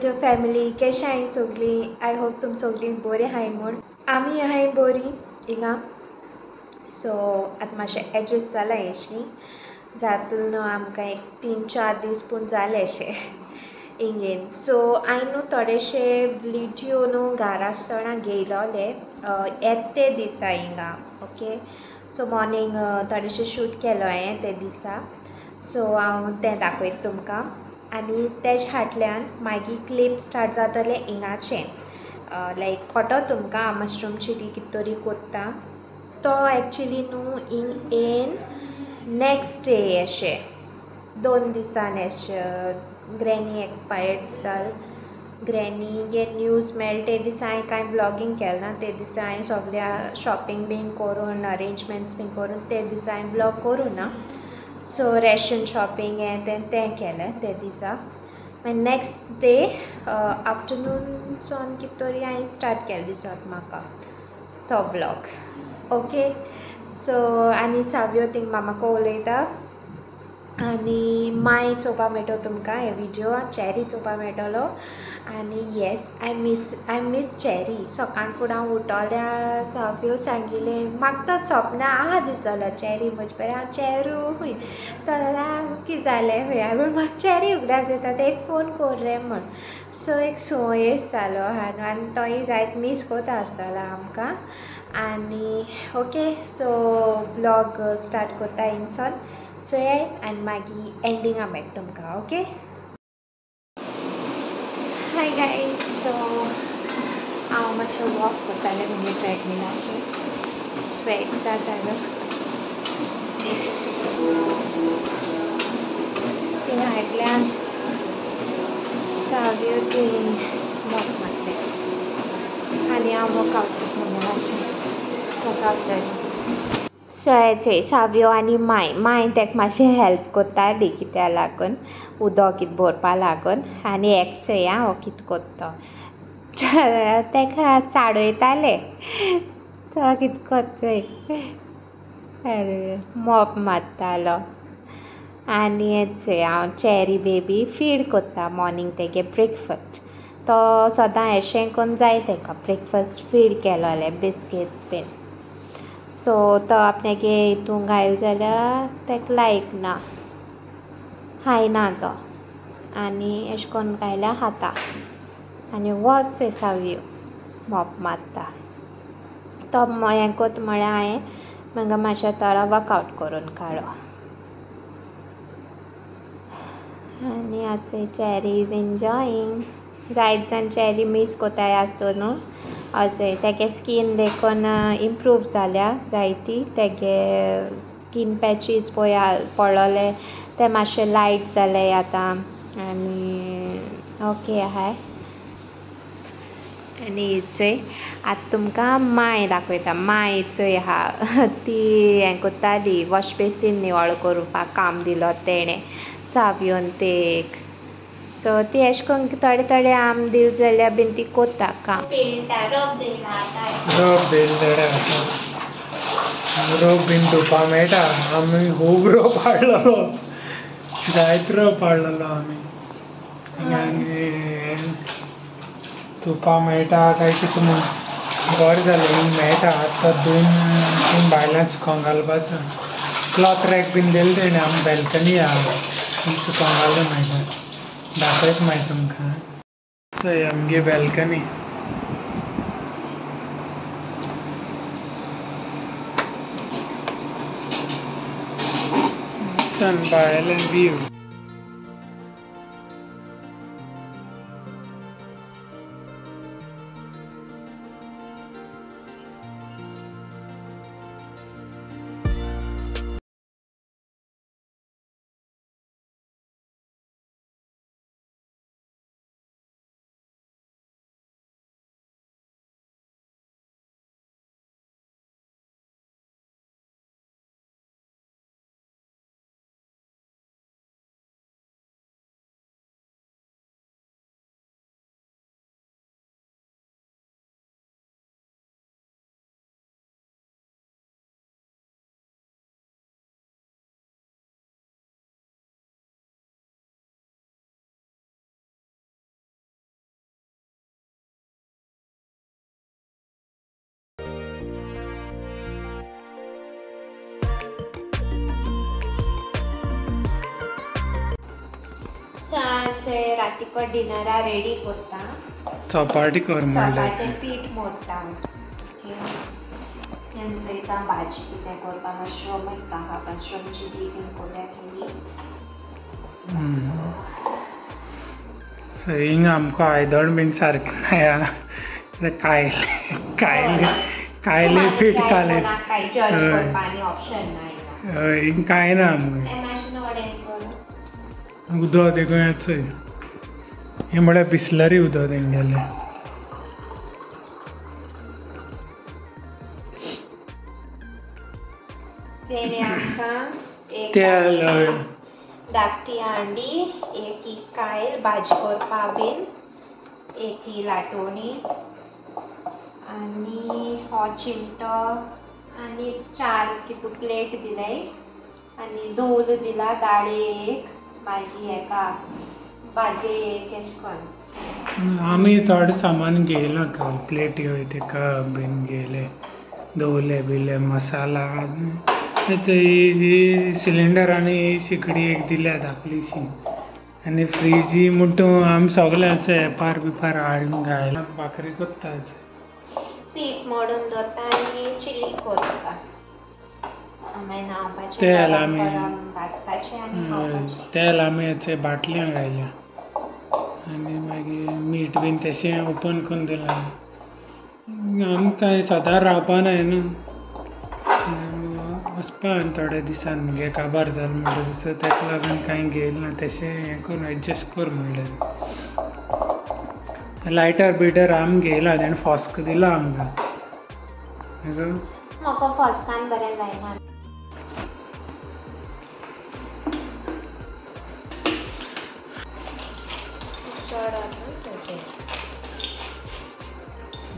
YouTube family कशें हाय सगळीं. I hope तुम सगळीं बरी हाय म्हूण. आमी आहाय बरी हिंगा. सो आतां मातशें एडजस्ट जाला अशी जातून न्हू आमकां एक 3-4 दीस पूण जाले अशें हिंगेन. सो हांवें न्हू थोडेशे व्हिडियो न्हू घरा आसतना घेयलोले ते दिसा हिंगा. ओके, सो मॉर्निंग थोडेशें शूट केलो हांवें ते दिसा. सो हांव तें दाखयता तुमकां आनी तेज फाटल्यान मागीर क्लिप स्टार्ट जातले हिंगाचें लायक खोटो तुमकां मशरूम चिली कितें तरी कोत्ता तो एक्चुली न्हू हिंग येन नेक्स्ट डे अशें 2 दिसान अशें ग्रॅनी एक्सपायर्ड जाल. ग्रॅनीगे न्यूज मेळ्ळे ते दिसा हांवें कांय ब्लॉगींग केलें ना. ते दिसा हांवें सगळ्या शॉपिंग बीन करून अरेंजमेंट्स बीन करून ते दिसा हांवें ब्लॉग करूं ना. सो रेशन शॉपिंग हें तें केलें ते दिसा. मागीर नेक्स्ट डे आफ्टरनून सोन कितें तरी हांवें स्टार्ट केलें दिसोता म्हाका तो व्लॉग. ओके, सो आनी सावयो थिंग मामाको उलयता आनी माय चोवपा मेळटो तुमकां हे व्हिडियो. चॅरी चोवपा मेळटलो आनी येस आय मीस चॅरी. सकाळ फुडें हांव उठोल्या सावयो सांगिल्लें म्हाका तो सपना आहा दिसलो चॅरी म्हजे बरें. हांव चॅरू हूंय तो जाल्यार कितें जालें हूंय हांवें म्हणलें म्हाका चॅरी उगडास येता ते एक फोन कोर रे म्हण. सो एक संवयस जालो आहा न्हू आनी तोय जायत मीस कोता आसतलो आमकां. आनी ओके, सो व्लॉग स्टार्ट कोत्ता हिंगसोन चोयाय आनी मागीर एंडिंगा मेळटा तुमकां. Okay, hi guys. सो हांव मातशें वॉक कोत्तालें म्हणजे ट्रेडमिलाचेर. स्वेट जातालो थिंग हाटल्यान सावयो थिंग वॉक मारले आनी हांव वर्कआवट कोत्ता मातशें वर्कआवट जालें. सो हेचे सावयो आनी माय तेका मातशें हेल्प कोत्ताली कित्या लागून उदक कितें भरपा लागून. आनी एक चोया हो कितें कोत्तो तेका चाडयतालें तो कितें कोत्ता चोय मॉप मारतालो. आनी हेचय हांव चॅरी बेबी फीड कोत्ता मॉर्निंग तेगे ब्रेकफास्ट. तो सदां एशें कोन्न जाय तेका ब्रेकफास्ट फीड केलोलें बिस्किट्स बीन. सो तो आपणगे हितून घायल जाल्यार तेका लायक ना, खायना तो आनी एशें कोन्न घायल्यार खाता. आनी हो चोय सावयो मॉप मारता तो हें कोत्ता म्हळ्यार हांवें म्हाका मातशें थोडो वर्कआवट करून काडलो. आनी आतां चॅरी इज एन्जॉयींग. जायत जाण चॅरी मीस कोताय आसतो न्हू. अशें तेगे स्कीन देखून इम्प्रूव जाल्या जायती. तेगे स्कीन पॅचीस पडलोले ते मातशे लायट जाले आतां आनी ओके आहाय. आनी चोय आतां तुमकां माय दाखयता. माय चोय आहा ती हें कोत्ताली वॉश बेसीन निवळ करपाक काम दिलो तेणें सावयोन तेक. सो ती एशें कोन्न थोडे आम दिल जाल्यार बीन ती कोत्ता काम. रोप बीन धुवपा मेळटा. आमी खूब रोप हाडलोलो जायत रोप हाडलोलो आमी आनी धुवपा मेळटा काय कितें म्हूण बरें जालें हिंग मेळटा. आतां धुवन भायल्यान सुकोवंक घालपाचो. क्लॉथ रॅक बीन दिले तेणें आमी बॅल्कनी आहा थंय सुकोवंक घालूं मेळटा. दाखयता मागीर तुमकां. चोय आमगे बॅल्कनी. भायल्यान व्यू. रातीको डिनरा रेडी करता. चपाटी कर म्हणलें. चपातें पीठ मोडटा. यांचयता भाजी कितें करता. मशरूम हा मशरूमची बीन करूया केली. हिंग आमकां आयदन बीन सारकें मेळ्ळा. कायले पीठ काले हिंग कांय ना उदक देखून येचय. हें म्हळ्यार बिस्लरी उदक तेंगेलें. तेल धाकटी अंडी, एक कायल भाजी करपा बीन, एक लाटोणी आनी हो चिमटो आनी 4 कितू प्लेट दिले आनी दूद दिला दाळे एक मागीर हेका भाजी एक एश कोन्न. आमी थोडें सामान घेयलां काल प्लेट्यो ते कप बीन घेयले दवरले बिले मसाला ही सिलिंडर आनी शिकडी एक दिल्या धाकलीशी आनी फ्रीजी म्हणटू आमी सगळ्यांचे एपार बिपार हाडून घायला भाकरी करता. पीठ मोडून दवरता आनी चिली करता. तेल आमी भाजपाचें आनी तेल आमी हेचे बाटल्यांक घायल्या आनी मागीर मीठ बीन तशें ओपन करून दिलां. आमकां सदां रावपा जाय न्हू वचपा थोड्या दिसान मुगे काबार जाल म्हणटा सो ताका लागून कांय घेयलें ना. तशें हें करून एडजस्ट कर म्हणलें. लायटर बिटर आमी घेयला तेणें फॉस्क दिला आमकां. म्हाका फॉस्कान बरें जायना.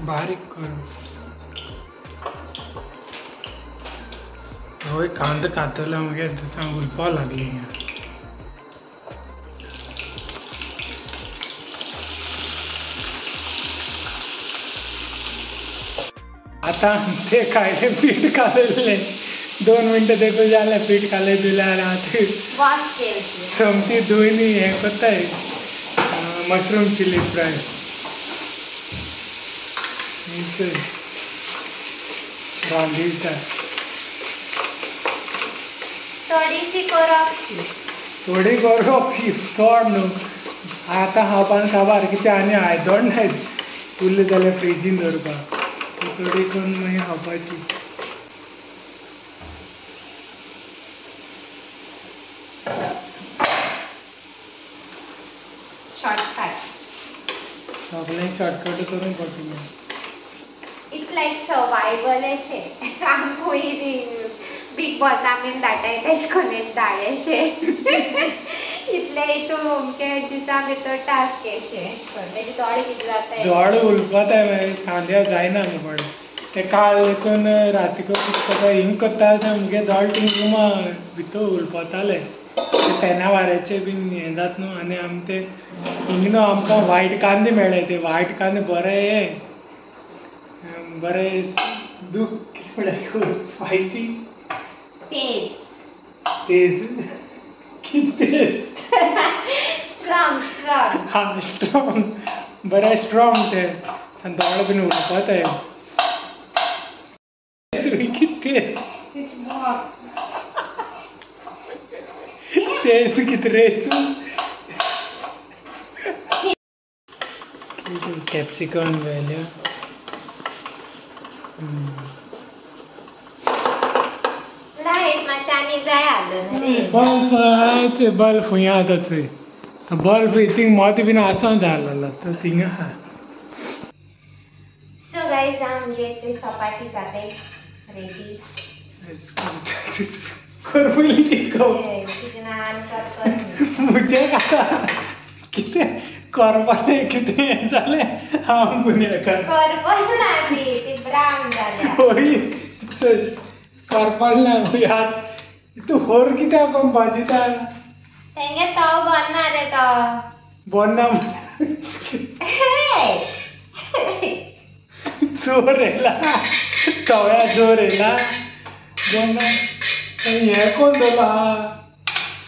बारीक कर. हय कांदो कातला मगे उलपा लागली. आतां ते कायले पीठ कालयलें 2 मिनटां देखून जालें पीठ कालय दिल्यार आतां समती धुवन हें कोत्ताय मशरूम चिली फ्राय. रांदिता थोडीशी करप थोडी करप चड न्हू. आतां खावपाक काबार कितें आनी आयदन नाय उरलें जाल्यार फ्रिजीन दवरपाक. थोडी करून मागीर खावपाची. सगळें शॉर्टकट करून पडटलें. इट्स लायक सर्वायवल अशें. आमकां बीग बॉसा बीन धाडटाय तेश कोन्न धाडेशें इतले हितून अमकें दिसा भितर टास्क एशें तेजे थोडे कितें जाताय थोडे उलपताय मागीर खांद्या जायना मुगो. ते काळ देखून रातीको करता हिंग कोत्ता मुगे दोळ थिंगा भितर उलपताले. तेन्ना वाऱ्याचे बीन हें जाता न्हू आनी आमी ते हिंग न्हू आमकां व्हायट कांदे मेळ्ळे. ते व्हायट कांदे बरे बरे दूख कितें स्पायसी तेज स्ट्रॉंग हा स्ट्रॉंग बरे स्ट्रॉंग ते दोळ बीन उलपताय. तेज कितें रेस कॅप्सिकम घायल्या. लायट मातशानी जाय आसलें बल्ब बल्ब खूंय आसा थंय. बल्ब थिंग मोत बीन आसों जालो तो थिंग आहा. सो गायज आमगे चपाती जाताय रेडी. कर पयलीं कितें मुझे काका कितें करपाचें कितें हें जालें हांव गुन्हेगार. करपाचें ना ती ब्रावन जाल्या. करपाक ना यार तूं होर कित्याक कोण भाजीता. तेंगे तो बनना रे तो. बनना जोर येयला तव्या जोर येयला. बनना हें कोण दवरला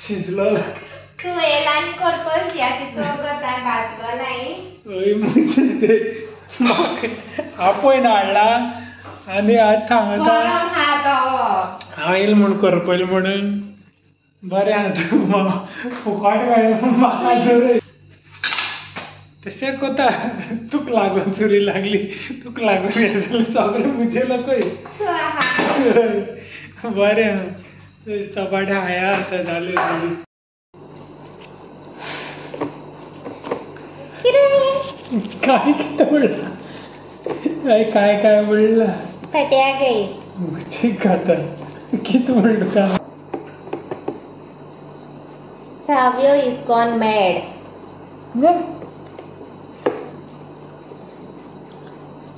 शिजलो तू येलानी करपल या की तो गताय भाजलो नाही हय म्हणजे ते आपयन हाडला आनी आज सांगता गरम हा तो हांव येयल म्हूण करपयल म्हणून बरें आतां फुकट मेळ्ळें म्हूण म्हाका जोर तशें कोता तुका लागून चुरी लागली तुका लागून हें जालें सगळें मुजेलो खंय बरें चपाटे हाया आतां जालें रेडी काय कितें म्हणला काय म्हणला सट्या गई म्हजे खाता कितें म्हणलो तुका साव्यो इज गॉन मॅड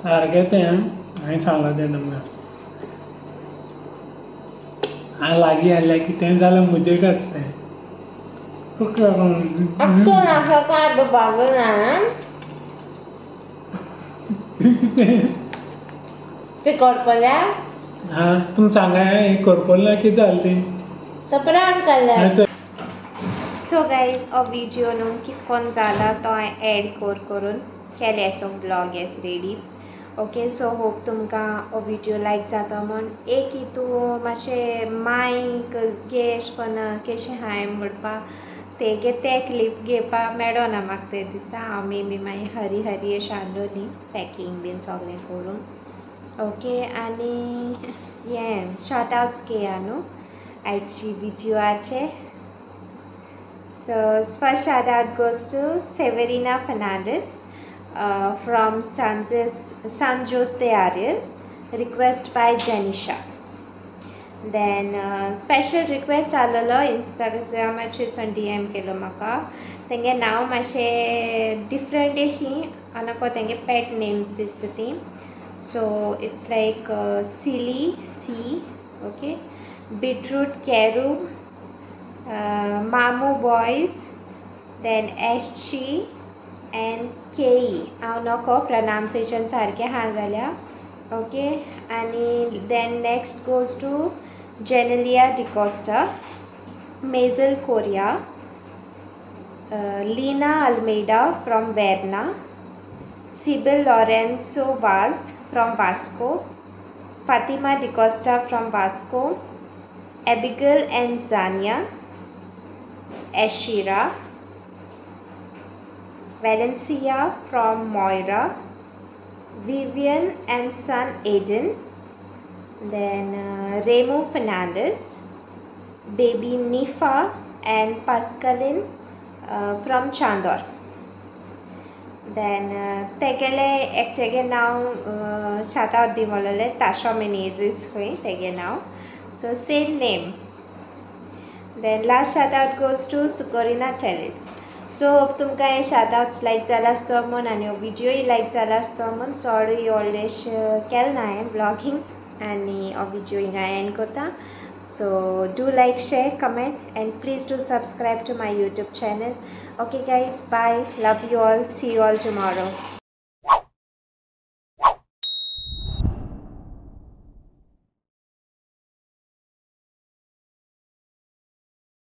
सारकें तें हांवें सांगलां तें तुमकां हांवें लागीं हाडल्यार कितेंय जाल्यार म्हजें काडटा तुका लागून तू नाका काय बाबा ना कितें ते करपल्या हां तुमी सांगा हें करपल ना कितें जालें तें तो प्राण काडल्या हांवें सो गायज हो व्हिडिओ न्हू कितकोन जाला तो हांवें एड करून केले so blog S ready okay so hope तुमकां हो व्हिडिओ लायक जाता म्हूण एक हितू मातशें मायक घे अशें कोन्न केशें हांवें म्हणपाक तेगे ते क्लीप घेवपाक मेळो ना म्हाका ते दिसा हांव मेबी मागीर हरी हरी अशें हाडलोली पॅकींग बीन सगळें करून ओके आनी हें शॉर्ट आवट्स घेया न्हू आयची व्हिडिओआचे So first shout out goes to Severina Fernandez from San Jose de Ariel, request by Janisha. Then special request आलेलो Instagramचेर DM केलो म्हाका तेंगे नांव मातशें डिफरंट अशीं आनी तेंगे पेट नेम्स दिसता तीं so it's like silly see okay beetroot केरू Mamu boys, then Eshi and Kei. हांव नको pronunciation सारकें हा जाल्या ओके आनी then next goes to Genelia DiCosta, Maisel Correa, Lina Almeida from Verna, Sibyl Lorenzo Vaz from Vasco, Fatima DiCosta from Vasco, Abigail and Zania, Ashira, Valencia from Moira, Vivian and son Aiden, then Remo Fernandez, baby Nifa and Pascaline from Chandor. Then tegele ektege now shout out dimolale Tasha Menezes hui tege now so same name. Then last shout out goes to Sukorina Terrace. So hope तुमकां हे shout outs लायक जाला आसतो म्हूण आनी हो व्हिडिओय लायक जाला आसतो म्हूण चडूय व्हडलेश केलें ना हांवें व्लॉगिंग आनी हो व्हिडिओ हिंगा एंड कोता so do like share comment and please do subscribe to my YouTube channel. Okay guys, bye, love you all, see you all tomorrow.